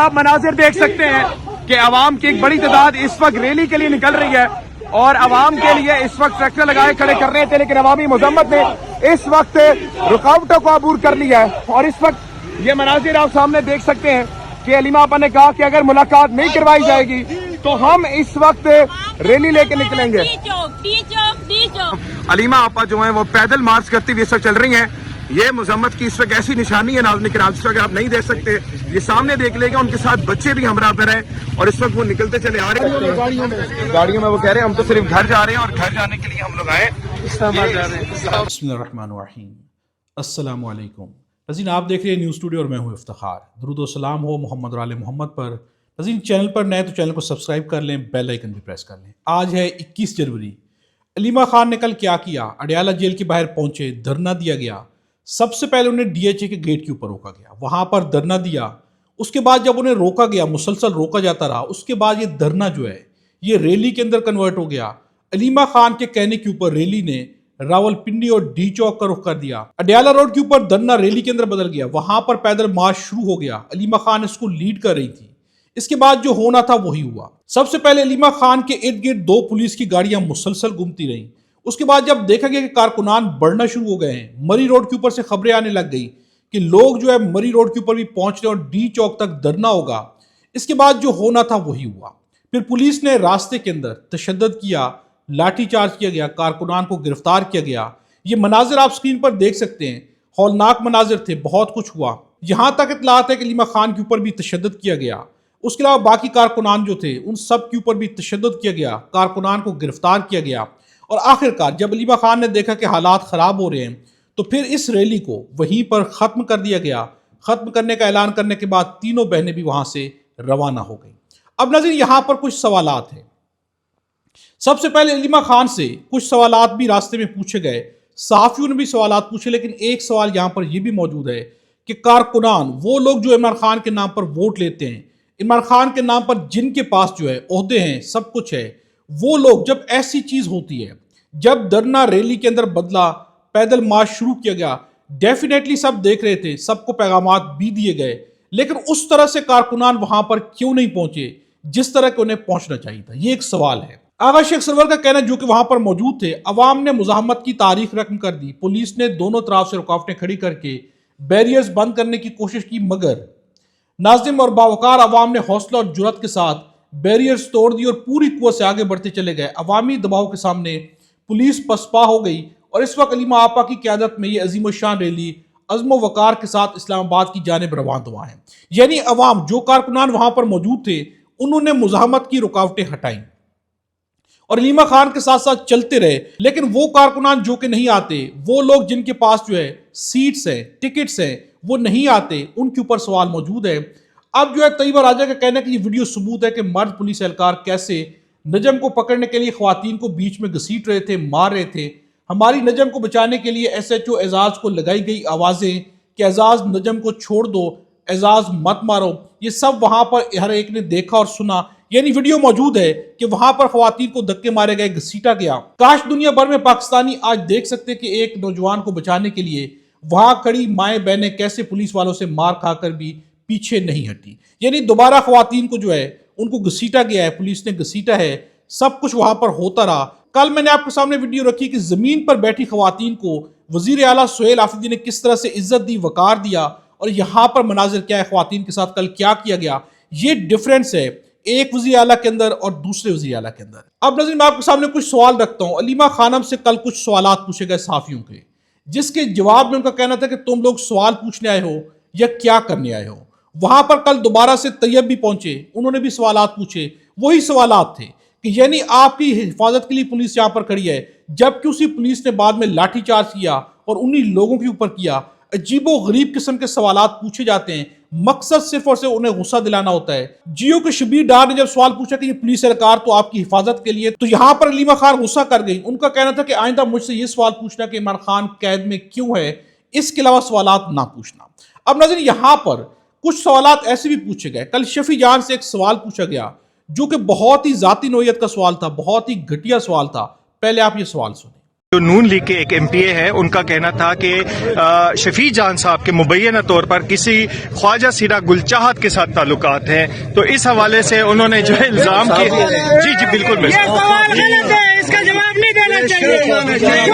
آپ مناظر دیکھ سکتے ہیں کہ عوام کی ایک بڑی تعداد اس وقت ریلی کے لیے نکل رہی ہے اور عوام کے لیے اس وقت ٹریکٹر لگائے کھڑے کر رہے تھے، لیکن عوامی مذمت نے اس وقت رکاوٹوں کو عبور کر لیا ہے۔ اور اس وقت یہ مناظر آپ سامنے دیکھ سکتے ہیں کہ علیمہ آپا نے کہا کہ اگر ملاقات نہیں کروائی جائے گی تو ہم اس وقت ریلی لے کے نکلیں گے۔ علیمہ آپا جو ہیں وہ پیدل مارچ کرتی ہوئی اس وقت چل رہی ہیں۔ یہ مذمت کی اس وقت ایسی نشانی ہے ناظرین کرام، اس وقت آپ نہیں دیکھ سکتے، یہ سامنے دیکھ لے گا، ان کے ساتھ بچے بھی ہمراہ پر ہیں اور اس وقت وہ نکلتے چلے آ رہے ہیں گاڑیوں میں۔ وہ کہہ رہے ہیں ہم تو صرف گھر جا رہے ہیں اور گھر جانے کے لیے ہم لوگ آئے اسلام آباد جا رہے ہیں۔ بسم اللہ الرحمن الرحیم، السلام علیکم ناظرین، آپ دیکھ رہے ہیں نیوز اسٹوڈیو اور میں ہوں افتخار۔ درود و سلام ہو محمد اور آل محمد پر۔ ناظرین چینل پر نئے تو چینل کو سبسکرائب کر لیں، بیل آئیکن بھی پریس کر لیں۔ آج ہے 21 جنوری۔ علیمہ خان نے کل کیا کیا؟ اڈیالہ جیل کے باہر پہنچے، دھرنا دیا گیا۔ سب سے پہلے انہیں ڈی ایچ اے کے گیٹ کے اوپر روکا گیا، وہاں پر دھرنا دیا۔ اس کے بعد جب انہیں روکا گیا، مسلسل روکا جاتا رہا، اس کے بعد یہ دھرنا جو ہے یہ ریلی کے اندر کنورٹ ہو گیا۔ علیمہ خان کے کہنے کے اوپر ریلی نے راول پنڈی اور ڈی چوک کا رخ کر دیا۔ اڈیالہ روڈ کے اوپر دھرنا ریلی کے اندر بدل گیا، وہاں پر پیدل مارچ شروع ہو گیا۔ علیمہ خان اس کو لیڈ کر رہی تھی۔ اس کے بعد جو ہونا تھا وہی ہوا۔ سب سے پہلے علیمہ خان کے ارد گرد 2 پولیس کی گاڑیاں مسلسل گھومتی رہیں۔ اس کے بعد جب دیکھا گیا کہ کارکنان بڑھنا شروع ہو گئے ہیں، مری روڈ کے اوپر سے خبریں آنے لگ گئی کہ لوگ جو ہے مری روڈ کے اوپر بھی پہنچ رہے ہیں اور ڈی چوک تک دھرنا ہوگا۔ اس کے بعد جو ہونا تھا وہی ہوا۔ پھر پولیس نے راستے کے اندر تشدد کیا، لاٹھی چارج کیا گیا، کارکنان کو گرفتار کیا گیا۔ یہ مناظر آپ سکرین پر دیکھ سکتے ہیں، ہولناک مناظر تھے، بہت کچھ ہوا۔ یہاں تک اطلاعات ہے کہ علیمہ خان کے اوپر بھی تشدد کیا گیا۔ اس کے علاوہ باقی کارکنان جو تھے ان سب کے اوپر بھی تشدد کیا گیا، کارکنان کو گرفتار کیا گیا۔ اور آخر کار جب علیمہ خان نے دیکھا کہ حالات خراب ہو رہے ہیں تو پھر اس ریلی کو وہیں پر ختم کر دیا گیا۔ ختم کرنے کا اعلان کرنے کے بعد تینوں بہنیں بھی وہاں سے روانہ ہو گئیں۔ اب ناظرین یہاں پر کچھ سوالات ہیں۔ سب سے پہلے علیمہ خان سے کچھ سوالات بھی راستے میں پوچھے گئے، صحافیوں نے بھی سوالات پوچھے، لیکن ایک سوال یہاں پر یہ بھی موجود ہے کہ کارکنان، وہ لوگ جو عمران خان کے نام پر ووٹ لیتے ہیں، عمران خان کے نام پر جن کے پاس جو ہے عہدے ہیں، سب کچھ ہے، وہ لوگ جب ایسی چیز ہوتی ہے، جب دھرنا ریلی کے اندر بدلا، پیدل مارچ شروع کیا گیا، ڈیفینیٹلی سب دیکھ رہے تھے، سب کو پیغامات بھی دیے گئے، لیکن اس طرح سے کارکنان وہاں پر کیوں نہیں پہنچے جس طرح کہ انہیں پہنچنا چاہیے تھا؟ یہ ایک سوال ہے۔ آغا شیخ سرور کا کہنا جو کہ وہاں پر موجود تھے، عوام نے مزاحمت کی تاریخ رقم کر دی، پولیس نے دونوں طرف سے رکاوٹیں کھڑی کر کے بیریئرز بند کرنے کی کوشش کی، مگر ناظم اور باوقار عوام نے حوصلہ اور جرأت کے ساتھ بیریئرز توڑ دی اور پوری قوت سے آگے بڑھتے چلے گئے۔ عوامی دباؤ کے سامنے پولیس پسپا ہو گئی اور اس وقت علیمہ آپا کی قیادت میں یہ عظیم الشان ریلی عزم و وقار کے ساتھ اسلام آباد کی جانب روانہ ہے۔ یعنی عوام، جو کارکنان وہاں پر موجود تھے، انہوں نے مزاحمت کی رکاوٹیں ہٹائیں اور علیمہ خان کے ساتھ ساتھ چلتے رہے، لیکن وہ کارکنان جو کہ نہیں آتے، وہ لوگ جن کے پاس جو ہے سیٹس ہیں، ٹکٹس ہیں، وہ نہیں آتے، ان کے اوپر سوال موجود ہے۔ اب جو ہے طیبہ راجہ کا کہنا ہے کہ یہ ویڈیو ثبوت ہے کہ مرد پولیس اہلکار کیسے نجم کو پکڑنے کے لیے خواتین کو بیچ میں گھسیٹ رہے تھے، مار رہے تھے۔ ہماری نجم کو بچانے کے لیے ایس ایچ او اعزاز کو لگائی گئی آوازیں کہ اعزاز نجم کو چھوڑ دو، اعزاز مت مارو، یہ سب وہاں پر ہر ایک نے دیکھا اور سنا۔ یعنی ویڈیو موجود ہے کہ وہاں پر خواتین کو دھکے مارے گئے، گھسیٹا گیا۔ کاش دنیا بھر میں پاکستانی آج دیکھ سکتے کہ ایک نوجوان کو بچانے کے لیے وہاں کھڑی مائیں بہنیں کیسے پولیس والوں سے مار کھا کر بھی پیچھے نہیں ہٹی۔ یعنی دوبارہ خواتین کو جو ہے ان کو گھسیٹا گیا ہے، پولیس نے گھسیٹا ہے، سب کچھ وہاں پر ہوتا رہا۔ کل میں نے آپ کے سامنے ویڈیو رکھی کہ زمین پر بیٹھی خواتین کو وزیر اعلیٰ سہیل آفریدی نے کس طرح سے عزت دی، وقار دیا، اور یہاں پر مناظر کیا ہے، خواتین کے ساتھ کل کیا کیا گیا۔ یہ ڈیفرنس ہے ایک وزیر اعلیٰ کے اندر اور دوسرے وزیر اعلیٰ کے اندر۔ اب ناظرین میں آپ کے سامنے کچھ سوال رکھتا ہوں۔ علیمہ خانم سے کل کچھ سوالات پوچھے گئے صحافیوں کے، جس کے جواب میں ان کا کہنا تھا کہ تم لوگ سوال پوچھنے آئے ہو یا کیا کرنے آئے ہو۔ وہاں پر کل دوبارہ سے طیب بھی پہنچے، انہوں نے بھی سوالات پوچھے، وہی سوالات تھے کہ یعنی آپ کی حفاظت کے لیے پولیس یہاں پر کھڑی ہے، جبکہ اسی پولیس نے بعد میں لاٹھی چارج کیا اور انہی لوگوں کے اوپر کیا۔ عجیب و غریب قسم کے سوالات پوچھے جاتے ہیں، مقصد صرف اور صرف انہیں غصہ دلانا ہوتا ہے۔ جیو کے شبیر ڈار نے جب سوال پوچھا کہ یہ پولیس اہلکار تو آپ کی حفاظت کے لیے، تو یہاں پر علیمہ خان غصہ کر گئی۔ ان کا کہنا تھا کہ آئندہ مجھ سے یہ سوال پوچھنا کہ عمران خان قید میں کیوں ہے، اس کے علاوہ سوالات نہ پوچھنا۔ اب ناظرین یہاں پر کچھ سوالات ایسے بھی پوچھے گئے۔ کل شفیع جان سے ایک سوال پوچھا گیا جو کہ بہت ہی ذاتی نوعیت کا سوال تھا، بہت ہی گھٹیا سوال تھا۔ پہلے آپ یہ سوال سنیں۔ جو نون لیگ کے ایک ایم پی اے ہے ان کا کہنا تھا کہ شفیع جان صاحب کے مبینہ طور پر کسی خواجہ سیرا گلچاہت کے ساتھ تعلقات ہیں، تو اس حوالے سے انہوں نے جو ہے الزام کیے. جی بالکل اس کا جواب نہیں دینا چاہیے.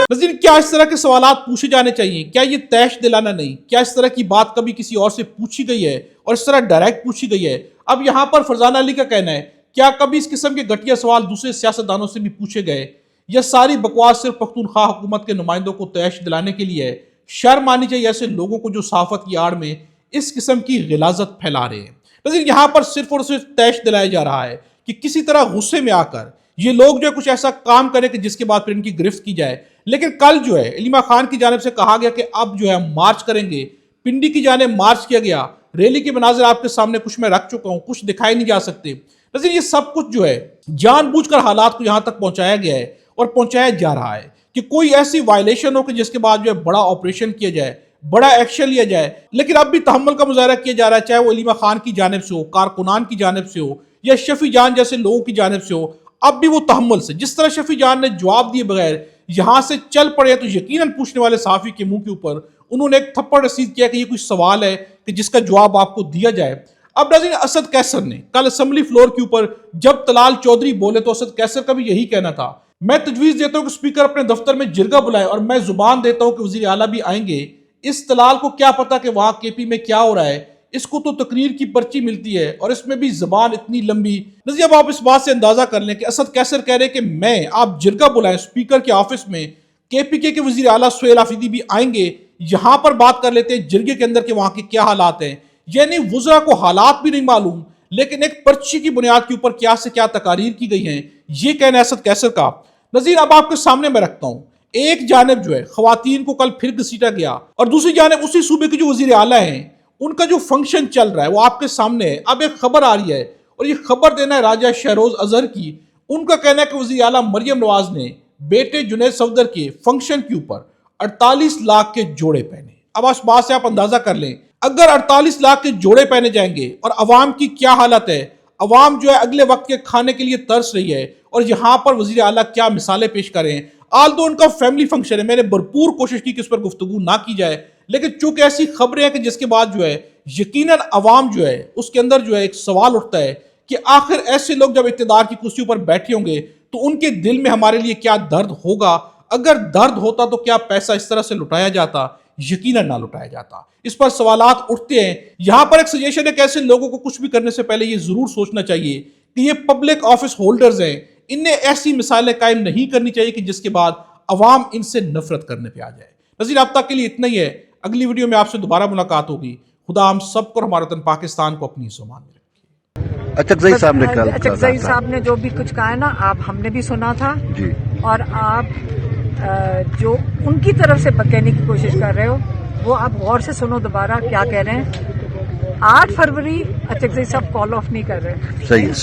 ناظرین، کیا اس طرح کے سوالات پوچھے جانے چاہیے؟ کیا یہ تیش دلانا نہیں؟ کیا اس طرح کی بات کبھی کسی اور سے پوچھی گئی ہے اور اس طرح ڈائریکٹ پوچھی گئی ہے؟ اب یہاں پر فرزانہ علی کا کہنا ہے، کیا کبھی اس قسم کے گھٹیا سوال دوسرے سیاستدانوں سے بھی پوچھے گئے؟ یہ ساری بکواس صرف پختونخوا حکومت کے نمائندوں کو تیش دلانے کے لیے ہے؟ شرم آنی چاہیے ایسے لوگوں کو جو صحافت کی آڑ میں اس قسم کی غلاظت پھیلا رہے ہیں. لیکن یہاں پر صرف اور صرف تیش دلایا جا رہا ہے کہ کسی طرح غصے میں آ کر یہ لوگ جو ہے کچھ ایسا کام کریں کہ جس کے بعد پھر ان کی گرفت کی جائے. لیکن کل جو ہے علیمہ خان کی جانب سے کہا گیا کہ اب جو ہے ہم مارچ کریں گے. پنڈی کی جانب مارچ کیا گیا. ریلی کے مناظر آپ کے سامنے کچھ میں رکھ چکا ہوں، کچھ دکھائی نہیں جا سکتے. لیکن یہ سب کچھ جو ہے جان بوجھ کر حالات کو یہاں تک پہنچایا گیا ہے اور پہنچایا جا رہا ہے کہ کوئی ایسی وائلیشن ہو کہ جس کے بعد جو ہے بڑا آپریشن کیا جائے، بڑا ایکشن لیا جائے. لیکن اب بھی تحمل کا مظاہرہ کیا جا رہا ہے، چاہے وہ علیمہ خان کی جانب سے ہو، کارکنان کی جانب سے ہو یا شفیع جان جیسے لوگوں کی جانب سے ہو. اب بھی وہ تحمل سے، جس طرح شفیع جان نے جواب دیے بغیر یہاں سے چل پڑے تو یقیناً پوچھنے والے صحافی کے منہ کے اوپر انہوں نے ایک تھپڑ رسید کیا کہ یہ کوئی سوال ہے کہ جس کا جواب آپ کو دیا جائے. اب ناظرین، اسد قیصر نے کل اسمبلی فلور کے اوپر جب طلال چودھری بولے تو اسد قیصر کا بھی یہی کہنا تھا. میں تجویز دیتا ہوں کہ اسپیکر اپنے دفتر میں جرگہ بلائے اور میں زبان دیتا ہوں کہ وزیر اعلیٰ بھی آئیں گے. اس طلال کو کیا پتا کہ وہاں کے پی میں کیا ہو رہا ہے؟ اس کو تو تقریر کی پرچی ملتی ہے اور اس میں بھی زبان اتنی لمبی. نظیر، اب آپ اس بات سے اندازہ کر لیں کہ اسد قیصر کہہ رہے کہ آپ جرگہ بلائیں اسپیکر کے آفس میں، کے پی کے وزیر اعلیٰ سہیل آفریدی بھی آئیں گے، یہاں پر بات کر لیتے ہیں جرگے کے اندر کہ وہاں کے کیا حالات ہیں. یعنی وزراء کو حالات بھی نہیں معلوم، لیکن ایک پرچی کی بنیاد کے اوپر کیا سے کیا تقاریر کی گئی ہیں، یہ کہنا ہے اسد قیصر کا. نظیر، اب آپ کے سامنے میں رکھتا ہوں، ایک جانب جو ہے خواتین کو کل پھر گھسیٹا گیا اور دوسری جانب اسی صوبے کے جو وزیر اعلیٰ ہیں ان کا جو فنکشن چل رہا ہے وہ آپ کے سامنے ہے. اب ایک خبر آ رہی ہے اور یہ خبر دینا ہے راجہ شہروز اظہر کی. ان کا کہنا ہے کہ وزیر اعلیٰ مریم نواز نے بیٹے جنید صفدر کے فنکشن کے اوپر 48 لاکھ کے جوڑے پہنے. اب اس بات سے آپ اندازہ کر لیں، اگر 48 لاکھ کے جوڑے پہنے جائیں گے اور عوام کی کیا حالت ہے. عوام جو ہے اگلے وقت کے کھانے کے لیے ترس رہی ہے اور یہاں پر وزیر اعلیٰ کیا مثالیں پیش کریں. آلدو ان کا فیملی فنکشن ہے، میں نے بھرپور کوشش کی کہ اس پر گفتگو نہ کی جائے، لیکن چونکہ ایسی خبریں ہیں کہ جس کے بعد جو ہے یقیناً عوام جو ہے اس کے اندر جو ہے ایک سوال اٹھتا ہے کہ آخر ایسے لوگ جب اقتدار کی کرسیوں پر بیٹھے ہوں گے تو ان کے دل میں ہمارے لیے کیا درد ہوگا. اگر درد ہوتا تو کیا پیسہ اس طرح سے لٹایا جاتا؟ یقیناً نہ لٹایا جاتا. اس پر سوالات اٹھتے ہیں. یہاں پر ایک سجیشن ہے کہ ایسے لوگوں کو کچھ بھی کرنے سے پہلے یہ ضرور سوچنا چاہیے کہ یہ پبلک آفس ہولڈرز ہیں، انہیں ایسی مثالیں قائم نہیں کرنی چاہیے کہ جس کے بعد عوام ان سے نفرت کرنے پہ آ جائے. نظیر، اب تک کے لیے اتنا ہی ہے. اگلی ویڈیو میں آپ سے دوبارہ ملاقات ہوگی. خدا ہم سب کو، ہمارا وطن پاکستان کو اپنی سامان میں رکھے. اچکزئی صاحب نے جو بھی کچھ کہا ہے نا، آپ ہم نے بھی سنا تھا جی، اور آپ جو ان کی طرف سے کہنے کی کوشش کر رہے ہو وہ آپ غور سے سنو دوبارہ کیا کہہ رہے ہیں. 8 فروری اچکزئی صاحب کال آف نہیں کر رہے. صحیح ہے.